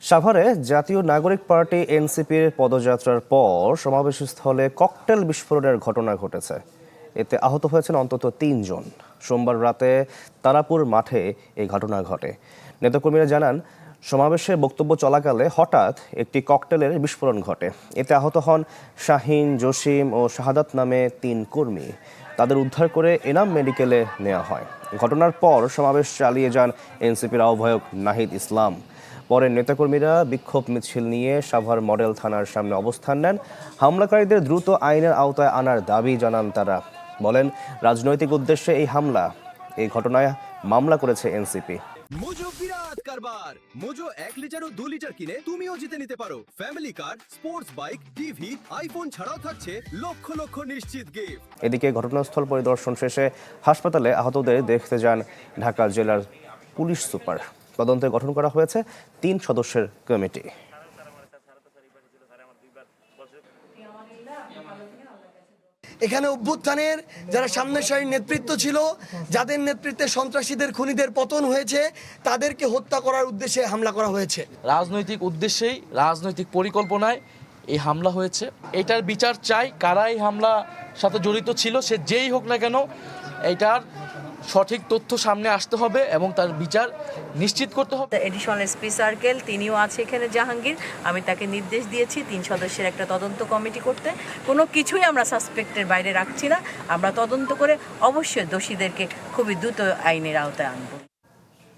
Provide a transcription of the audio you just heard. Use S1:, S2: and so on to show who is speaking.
S1: সাভারে জাতীয় নাগরিক পার্টি এনসিপির পদযাত্রার পর সমাবেশস্থলে ককটেল বিস্ফোরণের ঘটনা ঘটেছে। এতে আহত হয়েছেন অন্তত ৩ জন। সোমবার রাতে তারাপুর মাঠে এই ঘটনা ঘটে। নেতাকর্মীরা জানান, সমাবেশে বক্তব্য চলাকালে হঠাৎ একটি ককটেলের বিস্ফোরণ ঘটে। এতে আহত হন শাহিন, জসিম ও শাহাদাত নামে ৩ কর্মী। তাদের উদ্ধার করে এনাম মেডিকেলে নেওয়া হয়। ঘটনার পর সমাবেশ চালিয়ে যান এনসিপির আহ্বায়ক নাহিদ ইসলাম। পরে নেতাকর্মীরা বিক্ষোভ মিছিল নিয়ে সাভার মডেল থানার সামনে অবস্থান নেন। হামলাকারীদের দ্রুত আইনের আওতায় আনার দাবি জানান তারা। বলেন, রাজনৈতিক উদ্দেশ্যে এই হামলা। এই ঘটনায় মামলা করেছে এনসিপি।
S2: মোজো বিরাট কারবার। মোজো 1 লিটার ও 2 লিটার কিনে তুমিও জিতে নিতে পারো ফ্যামিলি কার, স্পোর্টস বাইক, টিভি, আইফোন ছাড়াও থাকছে লক্ষ লক্ষ নিশ্চিত গিফট।
S1: এদিকে ঘটনাস্থল পরিদর্শন শেষে হাসপাতালে আহতদের দেখতে যান ঢাকা জেলার পুলিশ সুপার। তদন্তে গঠন করা হয়েছে 3 সদস্যের কমিটি।
S3: এখানে অভ্যুত্থানের যারা সামনের সারির নেতৃত্ব ছিল, যাদের নেতৃত্বে সন্ত্রাসীদের খুনিদের পতন হয়েছে, তাদেরকে হত্যা করার উদ্দেশ্যে হামলা করা হয়েছে।
S4: রাজনৈতিক উদ্দেশ্যেই, রাজনৈতিক পরিকল্পনায় এই হামলা হয়েছে। এটার বিচার চাই। কারা এই হামলার সাথে জড়িত ছিল, সে যেই হোক না কেন, এটার সঠিক তথ্য সামনে আসতে হবে এবং তার বিচার নিশ্চিত করতে হবে।
S5: এডিশনাল এসপি সার্কেল তিনিও আছে এখানে, জাহাঙ্গীর। আমি তাকে নির্দেশ দিয়েছি 3 সদস্যের একটা তদন্ত কমিটি করতে। কোনো কিছুই আমরা সাসপেক্টের বাইরে রাখছি না। আমরা তদন্ত করে অবশ্যই দোষীদেরকে খুবই দ্রুত আইনের আওতায় আনব।